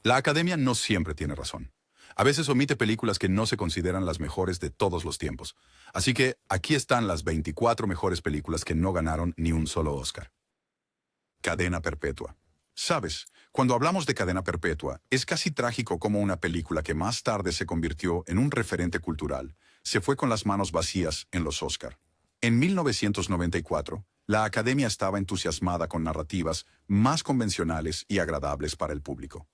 La Academia no siempre tiene razón. A veces omite películas que no se consideran las mejores de todos los tiempos. Así que aquí están las 24 mejores películas que no ganaron ni un solo Oscar. Cadena Perpetua. Sabes, cuando hablamos de Cadena Perpetua, es casi trágico cómo una película que más tarde se convirtió en un referente cultural se fue con las manos vacías en los Oscar. En 1994, la Academia estaba entusiasmada con narrativas más convencionales y agradables para el público.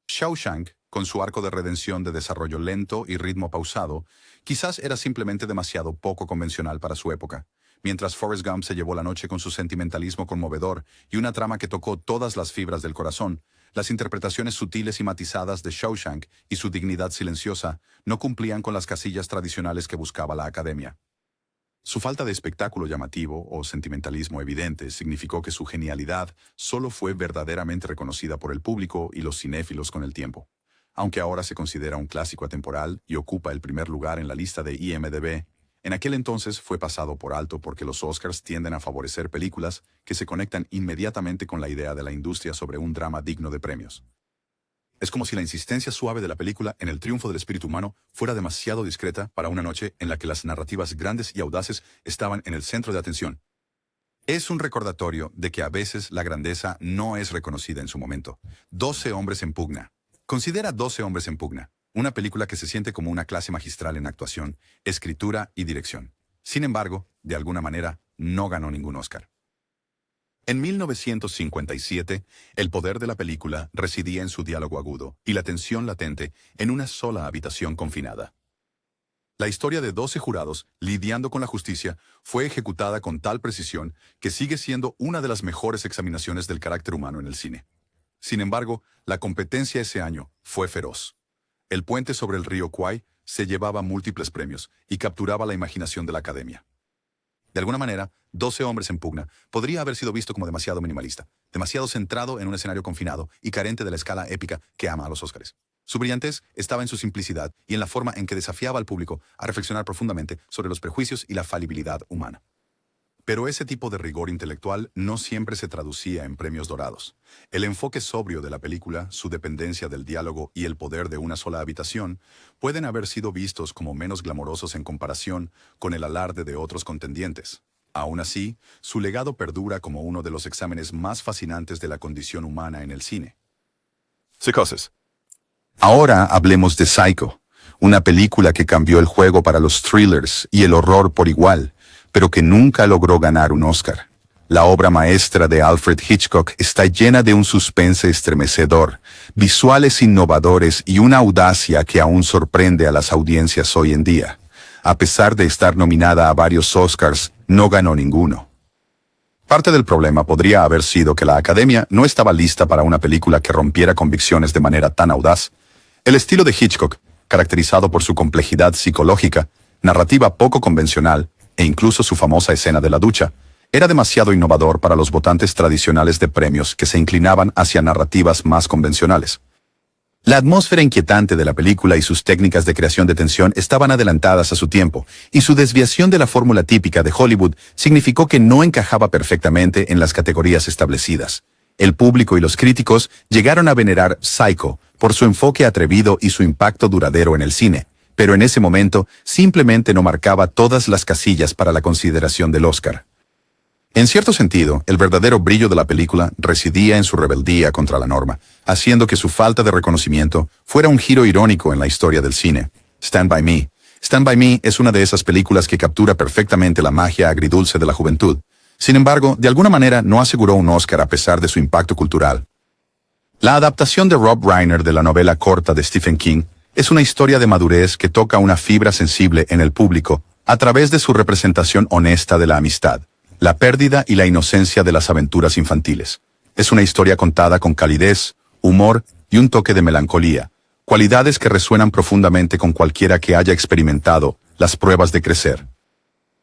Shawshank, con su arco de redención de desarrollo lento y ritmo pausado, quizás era simplemente demasiado poco convencional para su época, mientras Forrest Gump se llevó la noche con su sentimentalismo conmovedor y una trama que tocó todas las fibras del corazón. Las interpretaciones sutiles y matizadas de Shawshank y su dignidad silenciosa no cumplían con las casillas tradicionales que buscaba la Academia. Su falta de espectáculo llamativo o sentimentalismo evidente significó que su genialidad solo fue verdaderamente reconocida por el público y los cinéfilos con el tiempo. Aunque ahora se considera un clásico atemporal y ocupa el primer lugar en la lista de IMDb, en aquel entonces fue pasado por alto porque los Oscars tienden a favorecer películas que se conectan inmediatamente con la idea de la industria sobre un drama digno de premios. Es como si la insistencia suave de la película en el triunfo del espíritu humano fuera demasiado discreta para una noche en la que las narrativas grandes y audaces estaban en el centro de atención. Es un recordatorio de que a veces la grandeza no es reconocida en su momento. 12 hombres en pugna. Considera 12 hombres en pugna, una película que se siente como una clase magistral en actuación, escritura y dirección. Sin embargo, de alguna manera, no ganó ningún Oscar. En 1957, el poder de la película residía en su diálogo agudo y la tensión latente en una sola habitación confinada. La historia de 12 jurados lidiando con la justicia fue ejecutada con tal precisión que sigue siendo una de las mejores examinaciones del carácter humano en el cine. Sin embargo, la competencia ese año fue feroz. El puente sobre el río Kwai se llevaba múltiples premios y capturaba la imaginación de la Academia. De alguna manera, 12 hombres en pugna podría haber sido visto como demasiado minimalista, demasiado centrado en un escenario confinado y carente de la escala épica que ama a los Óscares. Su brillantez estaba en su simplicidad y en la forma en que desafiaba al público a reflexionar profundamente sobre los prejuicios y la falibilidad humana. Pero ese tipo de rigor intelectual no siempre se traducía en premios dorados. El enfoque sobrio de la película, su dependencia del diálogo y el poder de una sola habitación pueden haber sido vistos como menos glamorosos en comparación con el alarde de otros contendientes. Aún así, su legado perdura como uno de los exámenes más fascinantes de la condición humana en el cine. Psicosis. Ahora hablemos de Psycho, una película que cambió el juego para los thrillers y el horror por igual, pero que nunca logró ganar un Oscar. La obra maestra de Alfred Hitchcock está llena de un suspense estremecedor, visuales innovadores y una audacia que aún sorprende a las audiencias hoy en día. A pesar de estar nominada a varios Oscars, no ganó ninguno. Parte del problema podría haber sido que la Academia no estaba lista para una película que rompiera convicciones de manera tan audaz. El estilo de Hitchcock, caracterizado por su complejidad psicológica, narrativa poco convencional, e incluso su famosa escena de la ducha, era demasiado innovador para los votantes tradicionales de premios que se inclinaban hacia narrativas más convencionales. La atmósfera inquietante de la película y sus técnicas de creación de tensión estaban adelantadas a su tiempo, y su desviación de la fórmula típica de Hollywood significó que no encajaba perfectamente en las categorías establecidas. El público y los críticos llegaron a venerar Psycho por su enfoque atrevido y su impacto duradero en el cine, pero en ese momento simplemente no marcaba todas las casillas para la consideración del Oscar. En cierto sentido, el verdadero brillo de la película residía en su rebeldía contra la norma, haciendo que su falta de reconocimiento fuera un giro irónico en la historia del cine. Stand By Me. Stand By Me es una de esas películas que captura perfectamente la magia agridulce de la juventud. Sin embargo, de alguna manera no aseguró un Oscar a pesar de su impacto cultural. La adaptación de Rob Reiner de la novela corta de Stephen King es una historia de madurez que toca una fibra sensible en el público a través de su representación honesta de la amistad, la pérdida y la inocencia de las aventuras infantiles. Es una historia contada con calidez, humor y un toque de melancolía, cualidades que resuenan profundamente con cualquiera que haya experimentado las pruebas de crecer.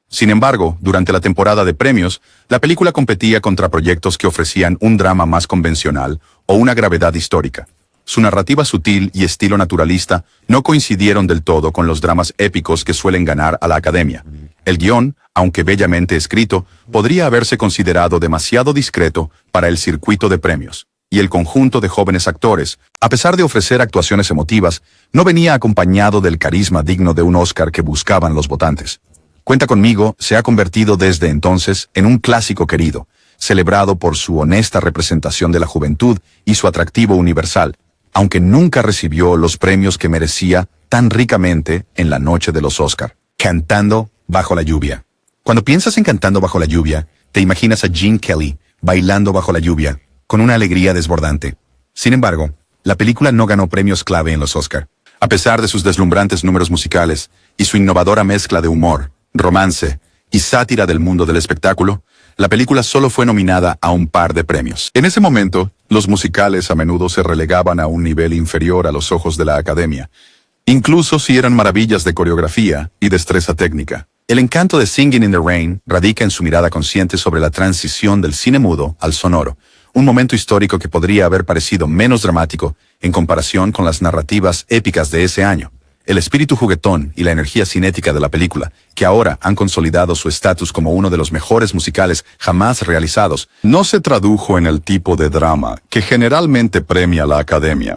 Sin embargo, durante la temporada de premios, la película competía contra proyectos que ofrecían un drama más convencional o una gravedad histórica. Su narrativa sutil y estilo naturalista no coincidieron del todo con los dramas épicos que suelen ganar a la Academia. El guión, aunque bellamente escrito, podría haberse considerado demasiado discreto para el circuito de premios. y el conjunto de jóvenes actores, a pesar de ofrecer actuaciones emotivas, no venía acompañado del carisma digno de un Oscar que buscaban los votantes. Cuenta conmigo se ha convertido desde entonces en un clásico querido, celebrado por su honesta representación de la juventud y su atractivo universal, aunque nunca recibió los premios que merecía tan ricamente en la noche de los Oscar. Cantando bajo la lluvia. Cuando piensas en Cantando bajo la lluvia, te imaginas a Gene Kelly bailando bajo la lluvia, con una alegría desbordante. Sin embargo, la película no ganó premios clave en los Oscar. A pesar de sus deslumbrantes números musicales y su innovadora mezcla de humor, romance y sátira del mundo del espectáculo, la película solo fue nominada a un par de premios. En ese momento, los musicales a menudo se relegaban a un nivel inferior a los ojos de la Academia, incluso si eran maravillas de coreografía y destreza técnica. El encanto de Singing in the Rain radica en su mirada consciente sobre la transición del cine mudo al sonoro, un momento histórico que podría haber parecido menos dramático en comparación con las narrativas épicas de ese año. El espíritu juguetón y la energía cinética de la película, que ahora han consolidado su estatus como uno de los mejores musicales jamás realizados, no se tradujo en el tipo de drama que generalmente premia la Academia.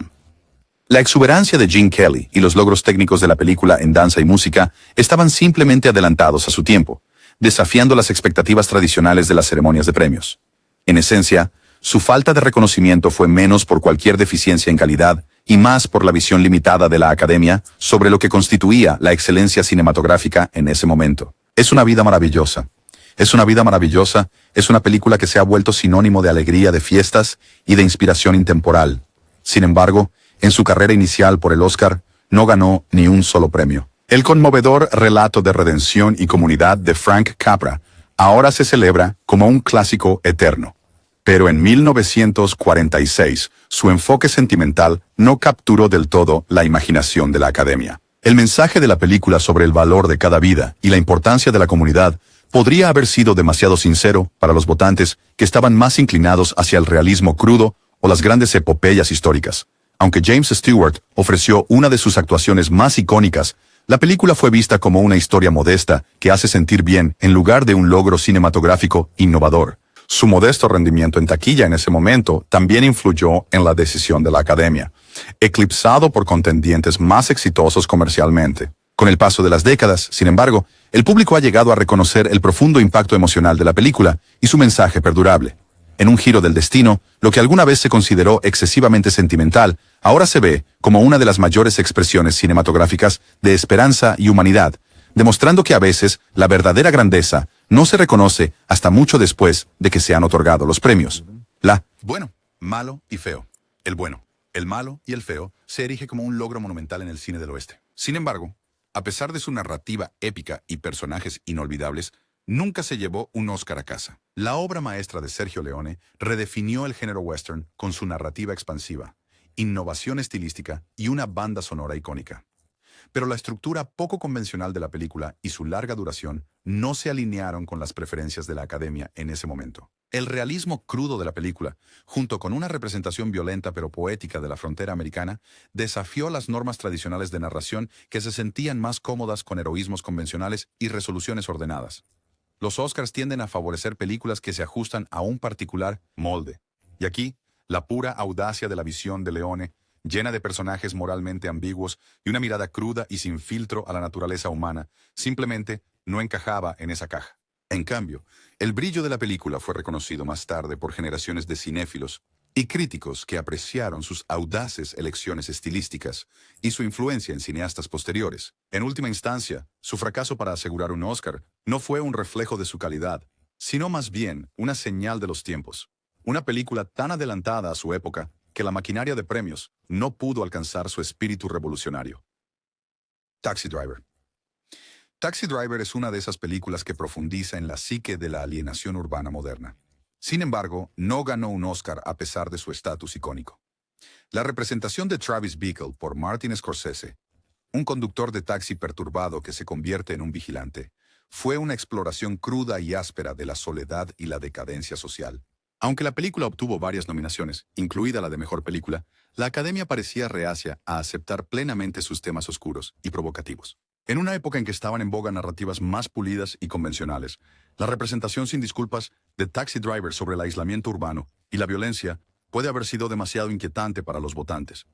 La exuberancia de Gene Kelly y los logros técnicos de la película en danza y música estaban simplemente adelantados a su tiempo, desafiando las expectativas tradicionales de las ceremonias de premios. En esencia, su falta de reconocimiento fue menos por cualquier deficiencia en calidad y más por la visión limitada de la Academia sobre lo que constituía la excelencia cinematográfica en ese momento. Es una vida maravillosa. Es una vida maravillosa, es una película que se ha vuelto sinónimo de alegría, de fiestas y de inspiración intemporal. Sin embargo, en su carrera inicial por el Oscar, no ganó ni un solo premio. El conmovedor relato de redención y comunidad de Frank Capra ahora se celebra como un clásico eterno. Pero en 1946, su enfoque sentimental no capturó del todo la imaginación de la Academia. El mensaje de la película sobre el valor de cada vida y la importancia de la comunidad podría haber sido demasiado sincero para los votantes que estaban más inclinados hacia el realismo crudo o las grandes epopeyas históricas. Aunque James Stewart ofreció una de sus actuaciones más icónicas, la película fue vista como una historia modesta que hace sentir bien en lugar de un logro cinematográfico innovador. Su modesto rendimiento en taquilla en ese momento también influyó en la decisión de la Academia, eclipsado por contendientes más exitosos comercialmente. Con el paso de las décadas, sin embargo, el público ha llegado a reconocer el profundo impacto emocional de la película y su mensaje perdurable. En un giro del destino, lo que alguna vez se consideró excesivamente sentimental, ahora se ve como una de las mayores expresiones cinematográficas de esperanza y humanidad, demostrando que a veces la verdadera grandeza no se reconoce hasta mucho después de que se han otorgado los premios. Bueno, malo y feo. El bueno, el malo y el feo se erige como un logro monumental en el cine del oeste. Sin embargo, a pesar de su narrativa épica y personajes inolvidables, nunca se llevó un Oscar a casa. La obra maestra de Sergio Leone redefinió el género western con su narrativa expansiva, innovación estilística y una banda sonora icónica. Pero la estructura poco convencional de la película y su larga duración no se alinearon con las preferencias de la Academia en ese momento. El realismo crudo de la película, junto con una representación violenta pero poética de la frontera americana, desafió las normas tradicionales de narración que se sentían más cómodas con heroísmos convencionales y resoluciones ordenadas. Los Oscars tienden a favorecer películas que se ajustan a un particular molde. Y aquí, la pura audacia de la visión de Leone, llena de personajes moralmente ambiguos y una mirada cruda y sin filtro a la naturaleza humana, simplemente no encajaba en esa caja. En cambio, el brillo de la película fue reconocido más tarde por generaciones de cinéfilos y críticos que apreciaron sus audaces elecciones estilísticas y su influencia en cineastas posteriores. En última instancia, su fracaso para asegurar un Oscar no fue un reflejo de su calidad, sino más bien una señal de los tiempos. Una película tan adelantada a su época que la maquinaria de premios no pudo alcanzar su espíritu revolucionario. Taxi Driver. Taxi Driver es una de esas películas que profundiza en la psique de la alienación urbana moderna. Sin embargo, no ganó un Oscar a pesar de su estatus icónico. La representación de Travis Bickle por Martin Scorsese, un conductor de taxi perturbado que se convierte en un vigilante, fue una exploración cruda y áspera de la soledad y la decadencia social. Aunque la película obtuvo varias nominaciones, incluida la de Mejor Película, la Academia parecía reacia a aceptar plenamente sus temas oscuros y provocativos. En una época en que estaban en boga narrativas más pulidas y convencionales, la representación sin disculpas de Taxi Driver sobre el aislamiento urbano y la violencia puede haber sido demasiado inquietante para los votantes.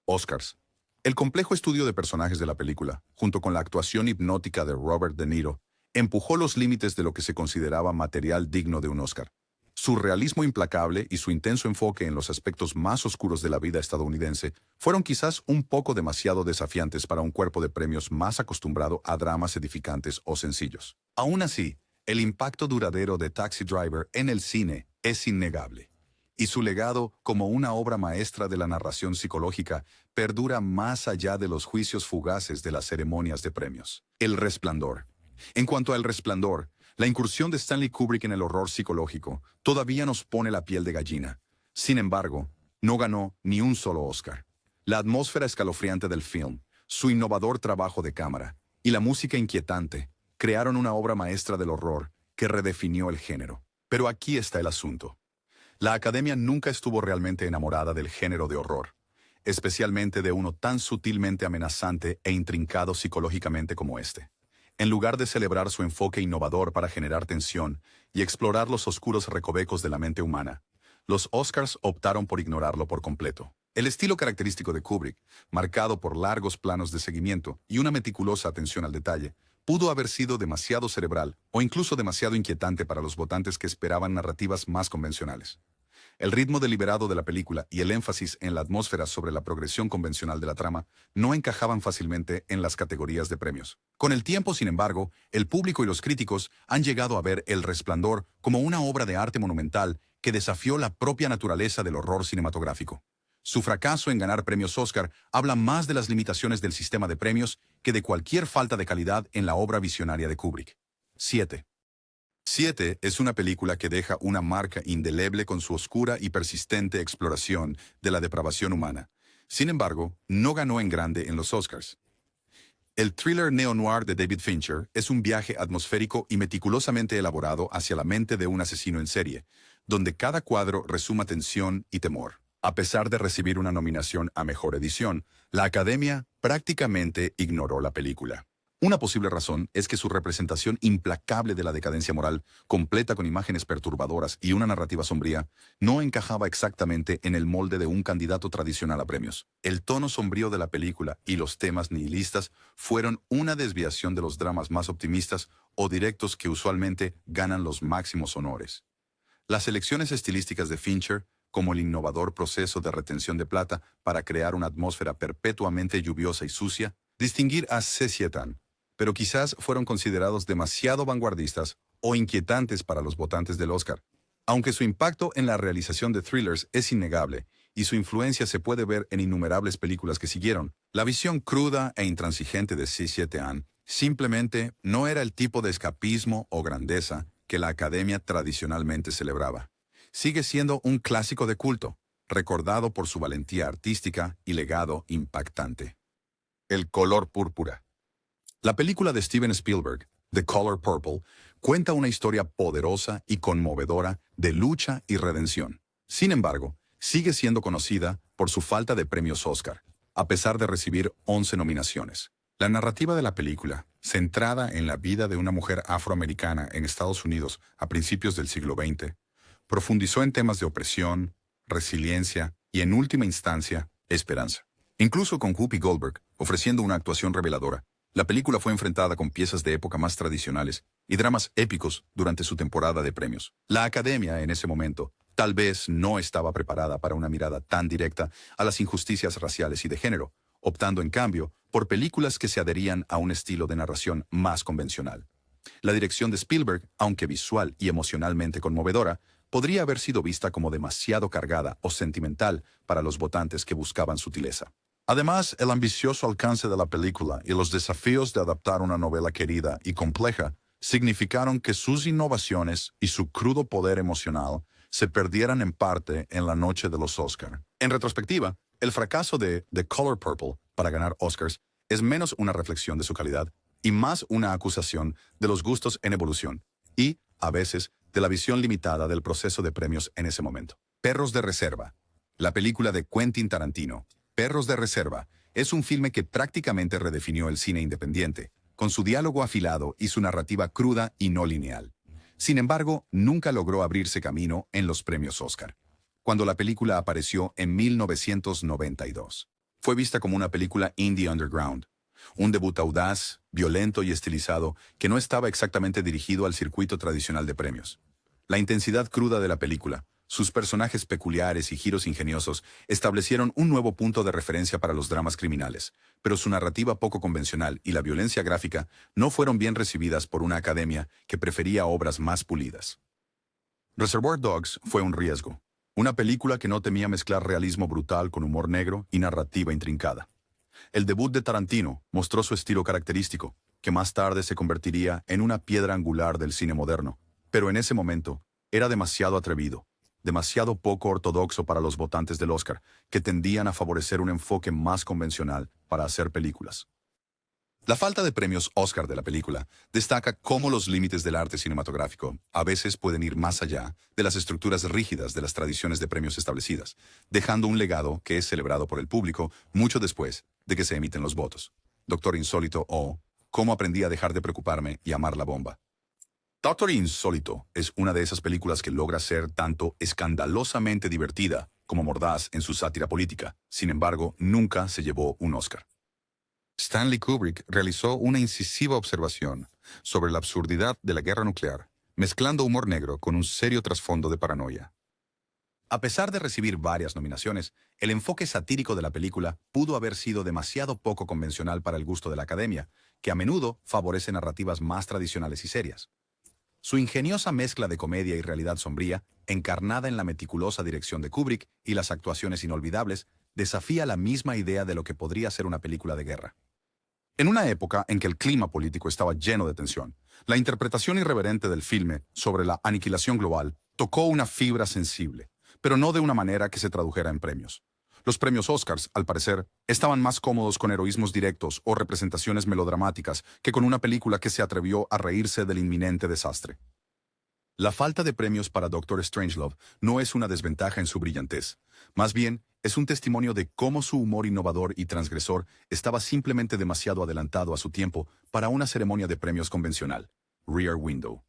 Oscars. El complejo estudio de personajes de la película, junto con la actuación hipnótica de Robert De Niro, empujó los límites de lo que se consideraba material digno de un Oscar. Su realismo implacable y su intenso enfoque en los aspectos más oscuros de la vida estadounidense fueron quizás un poco demasiado desafiantes para un cuerpo de premios más acostumbrado a dramas edificantes o sencillos. Aún así, el impacto duradero de Taxi Driver en el cine es innegable, y su legado como una obra maestra de la narración psicológica perdura más allá de los juicios fugaces de las ceremonias de premios. El Resplandor. En cuanto al Resplandor, la incursión de Stanley Kubrick en el horror psicológico todavía nos pone la piel de gallina. Sin embargo, no ganó ni un solo Oscar. La atmósfera escalofriante del film, su innovador trabajo de cámara y la música inquietante crearon una obra maestra del horror que redefinió el género. Pero aquí está el asunto. La Academia nunca estuvo realmente enamorada del género de horror, especialmente de uno tan sutilmente amenazante e intrincado psicológicamente como este. En lugar de celebrar su enfoque innovador para generar tensión y explorar los oscuros recovecos de la mente humana, los Oscars optaron por ignorarlo por completo. El estilo característico de Kubrick, marcado por largos planos de seguimiento y una meticulosa atención al detalle, pudo haber sido demasiado cerebral o incluso demasiado inquietante para los votantes que esperaban narrativas más convencionales. El ritmo deliberado de la película y el énfasis en la atmósfera sobre la progresión convencional de la trama no encajaban fácilmente en las categorías de premios. Con el tiempo, sin embargo, el público y los críticos han llegado a ver El Resplandor como una obra de arte monumental que desafió la propia naturaleza del horror cinematográfico. Su fracaso en ganar premios Oscar habla más de las limitaciones del sistema de premios que de cualquier falta de calidad en la obra visionaria de Kubrick. 7. 7 es una película que deja una marca indeleble con su oscura y persistente exploración de la depravación humana. Sin embargo, no ganó en grande en los Oscars. El thriller neo-noir de David Fincher es un viaje atmosférico y meticulosamente elaborado hacia la mente de un asesino en serie, donde cada cuadro resuma tensión y temor. A pesar de recibir una nominación a Mejor Edición, la Academia prácticamente ignoró la película. Una posible razón es que su representación implacable de la decadencia moral, completa con imágenes perturbadoras y una narrativa sombría, no encajaba exactamente en el molde de un candidato tradicional a premios. El tono sombrío de la película y los temas nihilistas fueron una desviación de los dramas más optimistas o directos que usualmente ganan los máximos honores. Las elecciones estilísticas de Fincher, como el innovador proceso de retención de plata para crear una atmósfera perpetuamente lluviosa y sucia, distinguir a Sesietan, pero quizás fueron considerados demasiado vanguardistas o inquietantes para los votantes del Oscar. Aunque su impacto en la realización de thrillers es innegable y su influencia se puede ver en innumerables películas que siguieron, la visión cruda e intransigente de Sesietan simplemente no era el tipo de escapismo o grandeza que la Academia tradicionalmente celebraba. Sigue siendo un clásico de culto, recordado por su valentía artística y legado impactante. El color púrpura. La película de Steven Spielberg, The Color Purple, cuenta una historia poderosa y conmovedora de lucha y redención. Sin embargo, sigue siendo conocida por su falta de premios Oscar, a pesar de recibir 11 nominaciones. La narrativa de la película, centrada en la vida de una mujer afroamericana en Estados Unidos a principios del siglo XX, profundizó en temas de opresión, resiliencia y, en última instancia, esperanza. Incluso con Whoopi Goldberg, ofreciendo una actuación reveladora, la película fue enfrentada con piezas de época más tradicionales y dramas épicos durante su temporada de premios. La Academia, en ese momento, tal vez no estaba preparada para una mirada tan directa a las injusticias raciales y de género, optando en cambio por películas que se adherían a un estilo de narración más convencional. La dirección de Spielberg, aunque visual y emocionalmente conmovedora, podría haber sido vista como demasiado cargada o sentimental para los votantes que buscaban sutileza. Además, el ambicioso alcance de la película y los desafíos de adaptar una novela querida y compleja significaron que sus innovaciones y su crudo poder emocional se perdieran en parte en la noche de los Oscar. En retrospectiva, el fracaso de The Color Purple para ganar Oscars es menos una reflexión de su calidad y más una acusación de los gustos en evolución y, a veces, de la visión limitada del proceso de premios en ese momento. Perros de Reserva. La película de Quentin Tarantino, Perros de Reserva, es un filme que prácticamente redefinió el cine independiente, con su diálogo afilado y su narrativa cruda y no lineal. Sin embargo, nunca logró abrirse camino en los premios Oscar. cuando la película apareció en 1992. Fue vista como una película indie underground, un debut audaz, violento y estilizado que no estaba exactamente dirigido al circuito tradicional de premios. La intensidad cruda de la película, sus personajes peculiares y giros ingeniosos establecieron un nuevo punto de referencia para los dramas criminales, pero su narrativa poco convencional y la violencia gráfica no fueron bien recibidas por una academia que prefería obras más pulidas. Reservoir Dogs fue un riesgo, una película que no temía mezclar realismo brutal con humor negro y narrativa intrincada. El debut de Tarantino mostró su estilo característico, que más tarde se convertiría en una piedra angular del cine moderno, pero en ese momento era demasiado atrevido, demasiado poco ortodoxo para los votantes del Oscar, que tendían a favorecer un enfoque más convencional para hacer películas. La falta de premios Oscar de la película destaca cómo los límites del arte cinematográfico a veces pueden ir más allá de las estructuras rígidas de las tradiciones de premios establecidas, dejando un legado que es celebrado por el público mucho después de que se emiten los votos. Doctor Insólito o Cómo aprendí a dejar de preocuparme y amar la bomba. Doctor Insólito es una de esas películas que logra ser tanto escandalosamente divertida como mordaz en su sátira política. Sin embargo, nunca se llevó un Oscar. Stanley Kubrick realizó una incisiva observación sobre la absurdidad de la guerra nuclear, mezclando humor negro con un serio trasfondo de paranoia. A pesar de recibir varias nominaciones, el enfoque satírico de la película pudo haber sido demasiado poco convencional para el gusto de la academia, que a menudo favorece narrativas más tradicionales y serias. Su ingeniosa mezcla de comedia y realidad sombría, encarnada en la meticulosa dirección de Kubrick y las actuaciones inolvidables, desafía la misma idea de lo que podría ser una película de guerra. En una época en que el clima político estaba lleno de tensión, la interpretación irreverente del filme sobre la aniquilación global tocó una fibra sensible, pero no de una manera que se tradujera en premios. Los premios Oscars, al parecer, estaban más cómodos con heroísmos directos o representaciones melodramáticas que con una película que se atrevió a reírse del inminente desastre. La falta de premios para Doctor Strangelove no es una desventaja en su brillantez. Más bien, es un testimonio de cómo su humor innovador y transgresor estaba simplemente demasiado adelantado a su tiempo para una ceremonia de premios convencional. Rear Window.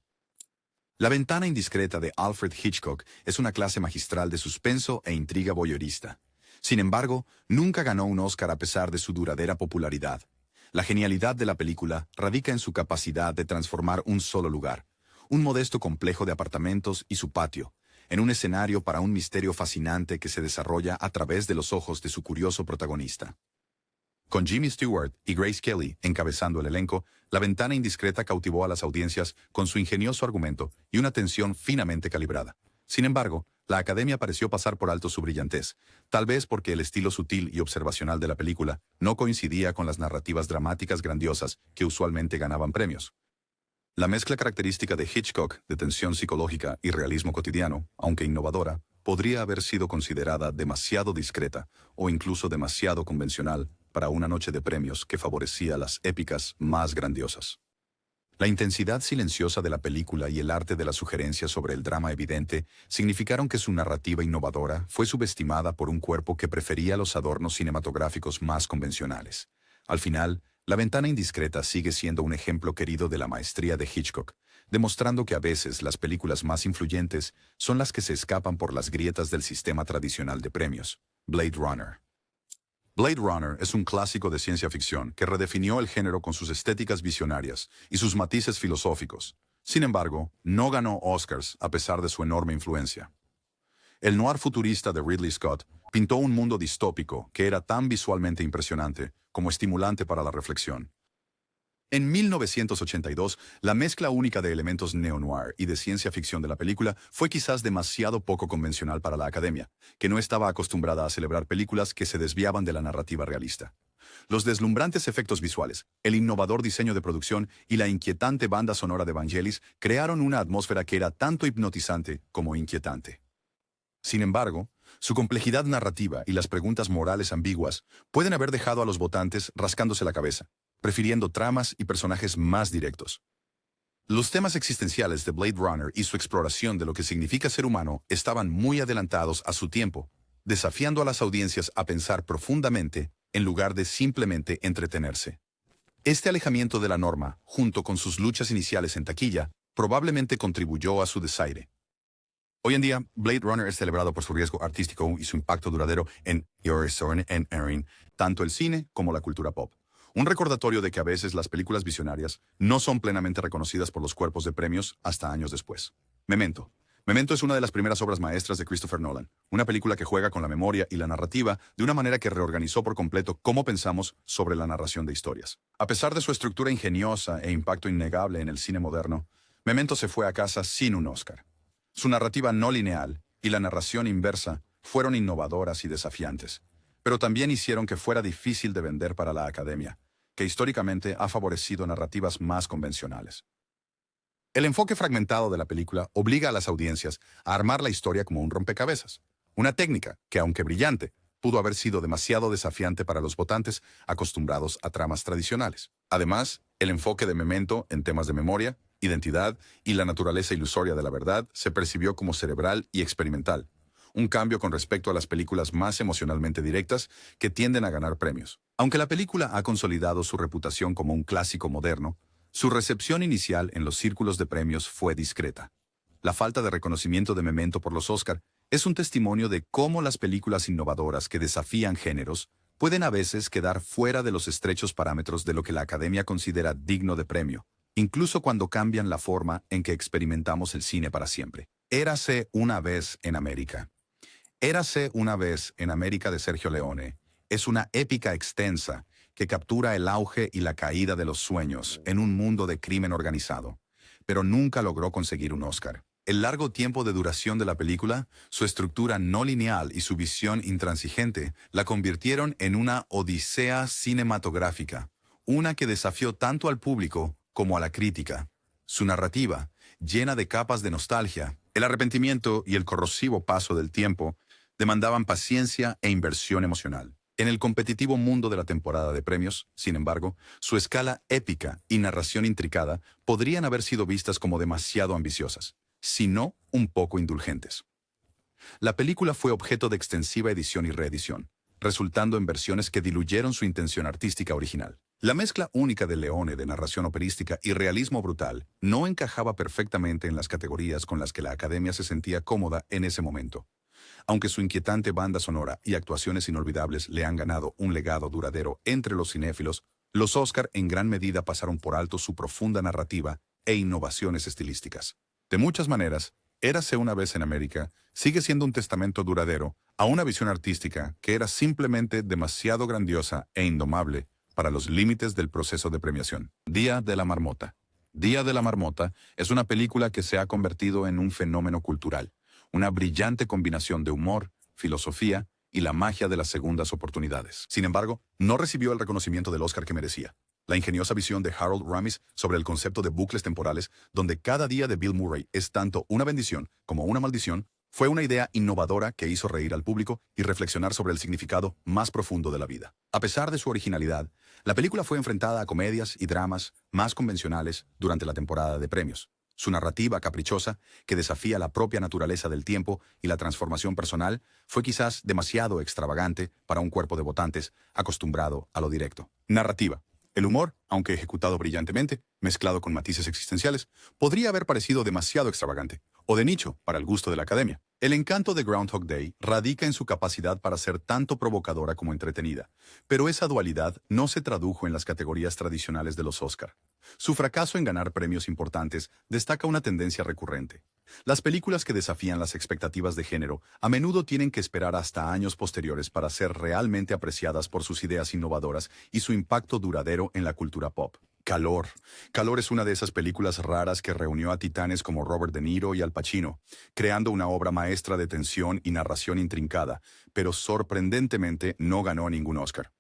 La ventana indiscreta de Alfred Hitchcock es una clase magistral de suspenso e intriga voyeurista. Sin embargo, nunca ganó un Oscar a pesar de su duradera popularidad. La genialidad de la película radica en su capacidad de transformar un solo lugar, un modesto complejo de apartamentos y su patio, en un escenario para un misterio fascinante que se desarrolla a través de los ojos de su curioso protagonista. Con Jimmy Stewart y Grace Kelly encabezando el elenco, La ventana indiscreta cautivó a las audiencias con su ingenioso argumento y una tensión finamente calibrada. Sin embargo, la Academia pareció pasar por alto su brillantez, tal vez porque el estilo sutil y observacional de la película no coincidía con las narrativas dramáticas grandiosas que usualmente ganaban premios. La mezcla característica de Hitchcock de tensión psicológica y realismo cotidiano, aunque innovadora, podría haber sido considerada demasiado discreta o incluso demasiado convencional para una noche de premios que favorecía las épicas más grandiosas. La intensidad silenciosa de la película y el arte de la sugerencia sobre el drama evidente significaron que su narrativa innovadora fue subestimada por un cuerpo que prefería los adornos cinematográficos más convencionales. Al final, La ventana indiscreta sigue siendo un ejemplo querido de la maestría de Hitchcock, demostrando que a veces las películas más influyentes son las que se escapan por las grietas del sistema tradicional de premios. Blade Runner. Blade Runner es un clásico de ciencia ficción que redefinió el género con sus estéticas visionarias y sus matices filosóficos. Sin embargo, no ganó Oscars a pesar de su enorme influencia. El noir futurista de Ridley Scott pintó un mundo distópico que era tan visualmente impresionante como estimulante para la reflexión. En 1982, la mezcla única de elementos neo-noir y de ciencia ficción de la película fue quizás demasiado poco convencional para la Academia, que no estaba acostumbrada a celebrar películas que se desviaban de la narrativa realista. Los deslumbrantes efectos visuales, el innovador diseño de producción y la inquietante banda sonora de Vangelis crearon una atmósfera que era tanto hipnotizante como inquietante. Sin embargo, su complejidad narrativa y las preguntas morales ambiguas pueden haber dejado a los votantes rascándose la cabeza, prefiriendo tramas y personajes más directos. Los temas existenciales de Blade Runner y su exploración de lo que significa ser humano estaban muy adelantados a su tiempo, desafiando a las audiencias a pensar profundamente en lugar de simplemente entretenerse. Este alejamiento de la norma, junto con sus luchas iniciales en taquilla, probablemente contribuyó a su desaire. Hoy en día, Blade Runner es celebrado por su riesgo artístico y su impacto duradero en tanto el cine como la cultura pop. Un recordatorio de que a veces las películas visionarias no son plenamente reconocidas por los cuerpos de premios hasta años después. Memento. Memento es una de las primeras obras maestras de Christopher Nolan, una película que juega con la memoria y la narrativa de una manera que reorganizó por completo cómo pensamos sobre la narración de historias. A pesar de su estructura ingeniosa e impacto innegable en el cine moderno, Memento se fue a casa sin un Oscar. Su narrativa no lineal y la narración inversa fueron innovadoras y desafiantes, pero también hicieron que fuera difícil de vender para la academia, que históricamente ha favorecido narrativas más convencionales. El enfoque fragmentado de la película obliga a las audiencias a armar la historia como un rompecabezas, una técnica que, aunque brillante, pudo haber sido demasiado desafiante para los votantes acostumbrados a tramas tradicionales. Además, el enfoque de Memento en temas de memoria, identidad y la naturaleza ilusoria de la verdad se percibió como cerebral y experimental, un cambio con respecto a las películas más emocionalmente directas que tienden a ganar premios. Aunque la película ha consolidado su reputación como un clásico moderno, su recepción inicial en los círculos de premios fue discreta. La falta de reconocimiento de Memento por los Oscar es un testimonio de cómo las películas innovadoras que desafían géneros pueden a veces quedar fuera de los estrechos parámetros de lo que la Academia considera digno de premio, incluso cuando cambian la forma en que experimentamos el cine para siempre. Érase una vez en América. Érase una vez en América de Sergio Leone es una épica extensa que captura el auge y la caída de los sueños en un mundo de crimen organizado, pero nunca logró conseguir un Oscar. El largo tiempo de duración de la película, su estructura no lineal y su visión intransigente la convirtieron en una odisea cinematográfica, una que desafió tanto al público como a la crítica. Su narrativa, llena de capas de nostalgia, el arrepentimiento y el corrosivo paso del tiempo, demandaban paciencia e inversión emocional. En el competitivo mundo de la temporada de premios, sin embargo, su escala épica y narración intricada podrían haber sido vistas como demasiado ambiciosas, si no un poco indulgentes. La película fue objeto de extensiva edición y reedición, resultando en versiones que diluyeron su intención artística original. La mezcla única de Leone de narración operística y realismo brutal no encajaba perfectamente en las categorías con las que la Academia se sentía cómoda en ese momento. Aunque su inquietante banda sonora y actuaciones inolvidables le han ganado un legado duradero entre los cinéfilos, los Oscar en gran medida pasaron por alto su profunda narrativa e innovaciones estilísticas. De muchas maneras, Érase una vez en América sigue siendo un testamento duradero a una visión artística que era simplemente demasiado grandiosa e indomable para los límites del proceso de premiación. Día de la Marmota. Día de la Marmota es una película que se ha convertido en un fenómeno cultural, una brillante combinación de humor, filosofía y la magia de las segundas oportunidades. Sin embargo, no recibió el reconocimiento del Oscar que merecía. La ingeniosa visión de Harold Ramis sobre el concepto de bucles temporales, donde cada día de Bill Murray es tanto una bendición como una maldición, fue una idea innovadora que hizo reír al público y reflexionar sobre el significado más profundo de la vida. A pesar de su originalidad, la película fue enfrentada a comedias y dramas más convencionales durante la temporada de premios. Su narrativa caprichosa, que desafía la propia naturaleza del tiempo y la transformación personal, fue quizás demasiado extravagante para un cuerpo de votantes acostumbrado a lo directo. Narrativa. El humor, aunque ejecutado brillantemente, mezclado con matices existenciales, podría haber parecido demasiado extravagante, o de nicho para el gusto de la Academia. El encanto de Groundhog Day radica en su capacidad para ser tanto provocadora como entretenida, pero esa dualidad no se tradujo en las categorías tradicionales de los Oscar. Su fracaso en ganar premios importantes destaca una tendencia recurrente. Las películas que desafían las expectativas de género a menudo tienen que esperar hasta años posteriores para ser realmente apreciadas por sus ideas innovadoras y su impacto duradero en la cultura pop. Calor. Calor es una de esas películas raras que reunió a titanes como Robert De Niro y Al Pacino, creando una obra maestra de tensión y narración intrincada, pero sorprendentemente no ganó ningún Oscar.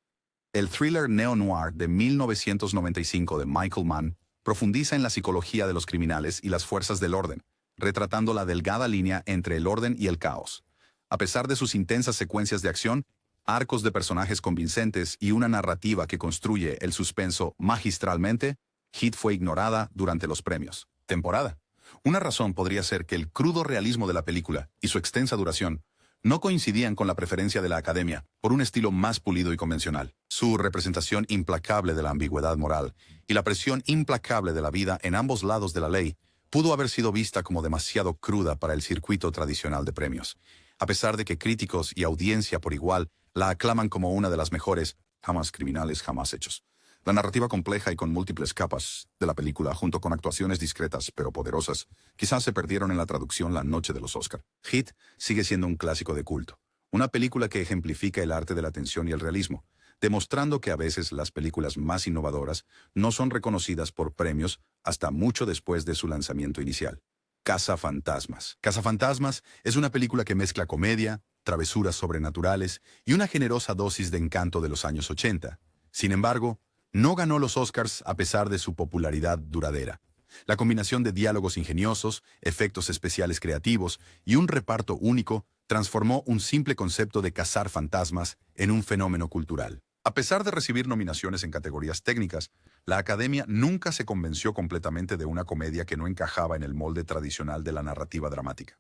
El thriller neo-noir de 1995 de Michael Mann profundiza en la psicología de los criminales y las fuerzas del orden, retratando la delgada línea entre el orden y el caos. A pesar de sus intensas secuencias de acción, arcos de personajes convincentes y una narrativa que construye el suspenso magistralmente, Heat fue ignorada durante los premios. Temporada. Una razón podría ser que el crudo realismo de la película y su extensa duración no coincidían con la preferencia de la Academia por un estilo más pulido y convencional. Su representación implacable de la ambigüedad moral y la presión implacable de la vida en ambos lados de la ley pudo haber sido vista como demasiado cruda para el circuito tradicional de premios, a pesar de que críticos y audiencia por igual la aclaman como una de las mejores jamás criminales jamás hechos. La narrativa compleja y con múltiples capas de la película, junto con actuaciones discretas pero poderosas, quizás se perdieron en la traducción la noche de los Oscar. Heat sigue siendo un clásico de culto, una película que ejemplifica el arte de la tensión y el realismo, demostrando que a veces las películas más innovadoras no son reconocidas por premios hasta mucho después de su lanzamiento inicial. Cazafantasmas. Cazafantasmas es una película que mezcla comedia, travesuras sobrenaturales y una generosa dosis de encanto de los años 80. Sin embargo, no ganó los Oscars a pesar de su popularidad duradera. La combinación de diálogos ingeniosos, efectos especiales creativos y un reparto único transformó un simple concepto de cazar fantasmas en un fenómeno cultural. A pesar de recibir nominaciones en categorías técnicas, la Academia nunca se convenció completamente de una comedia que no encajaba en el molde tradicional de la narrativa dramática.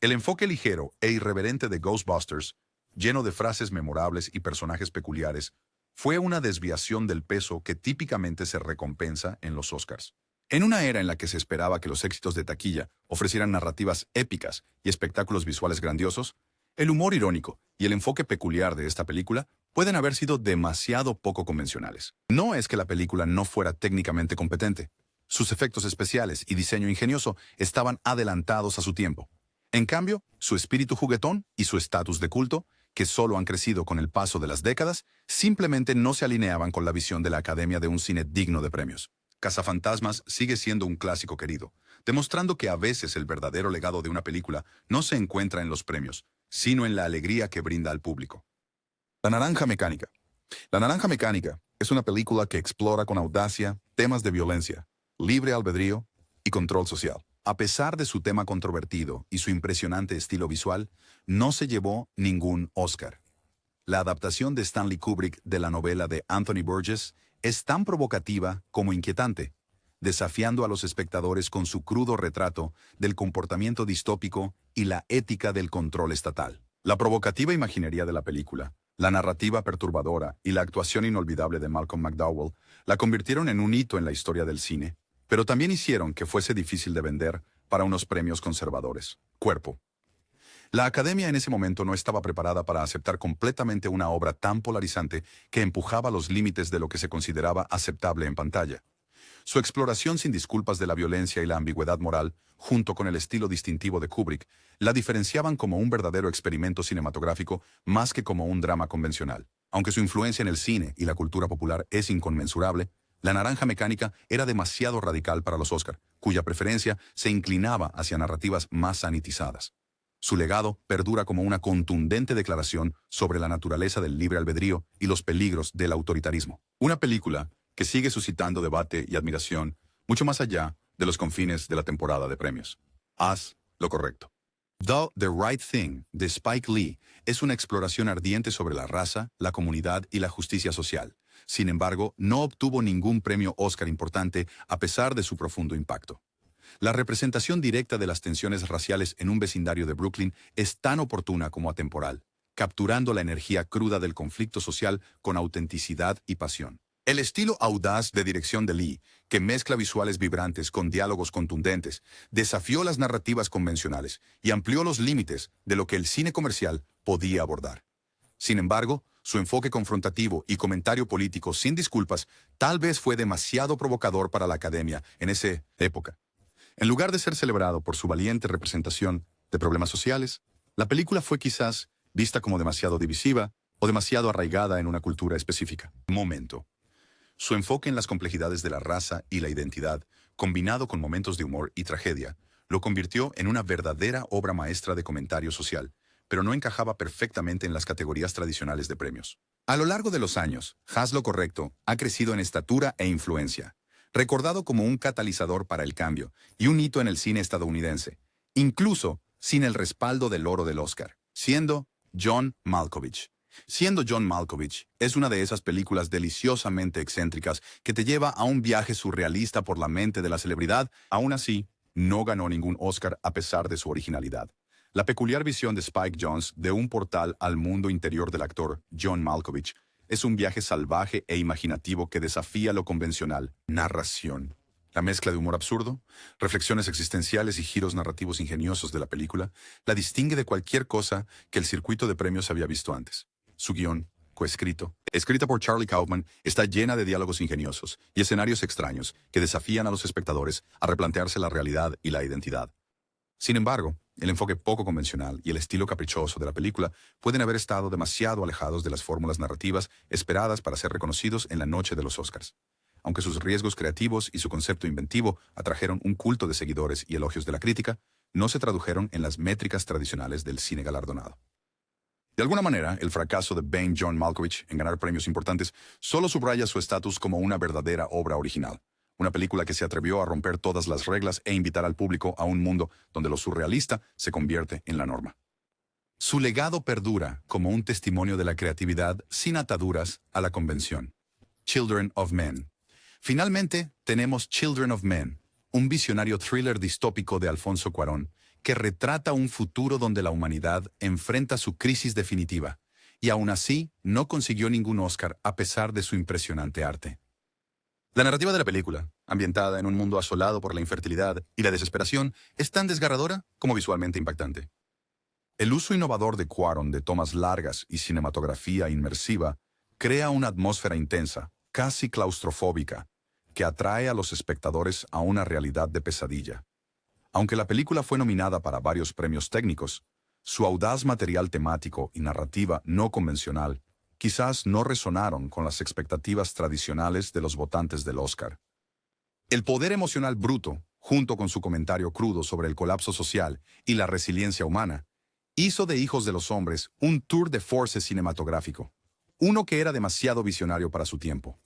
El enfoque ligero e irreverente de Ghostbusters, lleno de frases memorables y personajes peculiares, fue una desviación del peso que típicamente se recompensa en los Oscars. En una era en la que se esperaba que los éxitos de taquilla ofrecieran narrativas épicas y espectáculos visuales grandiosos, el humor irónico y el enfoque peculiar de esta película pueden haber sido demasiado poco convencionales. No es que la película no fuera técnicamente competente. Sus efectos especiales y diseño ingenioso estaban adelantados a su tiempo. En cambio, su espíritu juguetón y su estatus de culto, que solo han crecido con el paso de las décadas, simplemente no se alineaban con la visión de la Academia de un cine digno de premios. Cazafantasmas sigue siendo un clásico querido, demostrando que a veces el verdadero legado de una película no se encuentra en los premios, sino en la alegría que brinda al público. La Naranja Mecánica. La Naranja Mecánica es una película que explora con audacia temas de violencia, libre albedrío y control social. A pesar de su tema controvertido y su impresionante estilo visual, no se llevó ningún Oscar. La adaptación de Stanley Kubrick de la novela de Anthony Burgess es tan provocativa como inquietante, desafiando a los espectadores con su crudo retrato del comportamiento distópico y la ética del control estatal. La provocativa imaginería de la película, la narrativa perturbadora y la actuación inolvidable de Malcolm McDowell la convirtieron en un hito en la historia del cine, pero también hicieron que fuese difícil de vender para unos premios conservadores. Cuerpo. La Academia en ese momento no estaba preparada para aceptar completamente una obra tan polarizante que empujaba los límites de lo que se consideraba aceptable en pantalla. Su exploración sin disculpas de la violencia y la ambigüedad moral, junto con el estilo distintivo de Kubrick, la diferenciaban como un verdadero experimento cinematográfico más que como un drama convencional. Aunque su influencia en el cine y la cultura popular es inconmensurable, La Naranja Mecánica era demasiado radical para los Oscar, cuya preferencia se inclinaba hacia narrativas más sanitizadas. Su legado perdura como una contundente declaración sobre la naturaleza del libre albedrío y los peligros del autoritarismo. Una película que sigue suscitando debate y admiración mucho más allá de los confines de la temporada de premios. Haz lo correcto. The Right Thing, de Spike Lee, es una exploración ardiente sobre la raza, la comunidad y la justicia social. Sin embargo, no obtuvo ningún premio Oscar importante a pesar de su profundo impacto. La representación directa de las tensiones raciales en un vecindario de Brooklyn es tan oportuna como atemporal, capturando la energía cruda del conflicto social con autenticidad y pasión. El estilo audaz de dirección de Lee, que mezcla visuales vibrantes con diálogos contundentes, desafió las narrativas convencionales y amplió los límites de lo que el cine comercial podía abordar. Sin embargo, su enfoque confrontativo y comentario político sin disculpas tal vez fue demasiado provocador para la Academia en esa época. En lugar de ser celebrado por su valiente representación de problemas sociales, la película fue quizás vista como demasiado divisiva o demasiado arraigada en una cultura específica. Momento. Su enfoque en las complejidades de la raza y la identidad, combinado con momentos de humor y tragedia, lo convirtió en una verdadera obra maestra de comentario social, pero no encajaba perfectamente en las categorías tradicionales de premios. A lo largo de los años, Haz lo correcto ha crecido en estatura e influencia, recordado como un catalizador para el cambio y un hito en el cine estadounidense, incluso sin el respaldo del oro del Oscar, siendo John Malkovich. Siendo John Malkovich, es una de esas películas deliciosamente excéntricas que te lleva a un viaje surrealista por la mente de la celebridad. Aún así, no ganó ningún Oscar a pesar de su originalidad. La peculiar visión de Spike Jonze de un portal al mundo interior del actor John Malkovich es un viaje salvaje e imaginativo que desafía lo convencional. Narración. La mezcla de humor absurdo, reflexiones existenciales y giros narrativos ingeniosos de la película la distingue de cualquier cosa que el circuito de premios había visto antes. Su guión, coescrito, escrita por Charlie Kaufman, está llena de diálogos ingeniosos y escenarios extraños que desafían a los espectadores a replantearse la realidad y la identidad. Sin embargo, el enfoque poco convencional y el estilo caprichoso de la película pueden haber estado demasiado alejados de las fórmulas narrativas esperadas para ser reconocidos en la noche de los Oscars. Aunque sus riesgos creativos y su concepto inventivo atrajeron un culto de seguidores y elogios de la crítica, no se tradujeron en las métricas tradicionales del cine galardonado. De alguna manera, el fracaso de Ben John Malkovich en ganar premios importantes solo subraya su estatus como una verdadera obra original. Una película que se atrevió a romper todas las reglas e invitar al público a un mundo donde lo surrealista se convierte en la norma. Su legado perdura como un testimonio de la creatividad sin ataduras a la convención. Children of Men. Finalmente, tenemos Children of Men, un visionario thriller distópico de Alfonso Cuarón, que retrata un futuro donde la humanidad enfrenta su crisis definitiva, y aún así no consiguió ningún Oscar a pesar de su impresionante arte. La narrativa de la película, ambientada en un mundo asolado por la infertilidad y la desesperación, es tan desgarradora como visualmente impactante. El uso innovador de Cuarón de tomas largas y cinematografía inmersiva crea una atmósfera intensa, casi claustrofóbica, que atrae a los espectadores a una realidad de pesadilla. Aunque la película fue nominada para varios premios técnicos, su audaz material temático y narrativa no convencional quizás no resonaron con las expectativas tradicionales de los votantes del Oscar. El poder emocional bruto, junto con su comentario crudo sobre el colapso social y la resiliencia humana, hizo de Hijos de los Hombres un tour de force cinematográfico, uno que era demasiado visionario para su tiempo.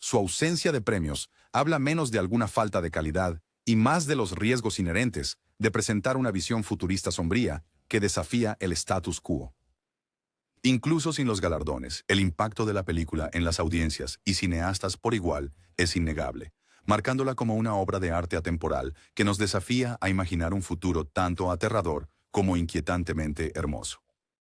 Su ausencia de premios habla menos de alguna falta de calidad y más de los riesgos inherentes de presentar una visión futurista sombría que desafía el status quo. Incluso sin los galardones, el impacto de la película en las audiencias y cineastas por igual es innegable, marcándola como una obra de arte atemporal que nos desafía a imaginar un futuro tanto aterrador como inquietantemente hermoso.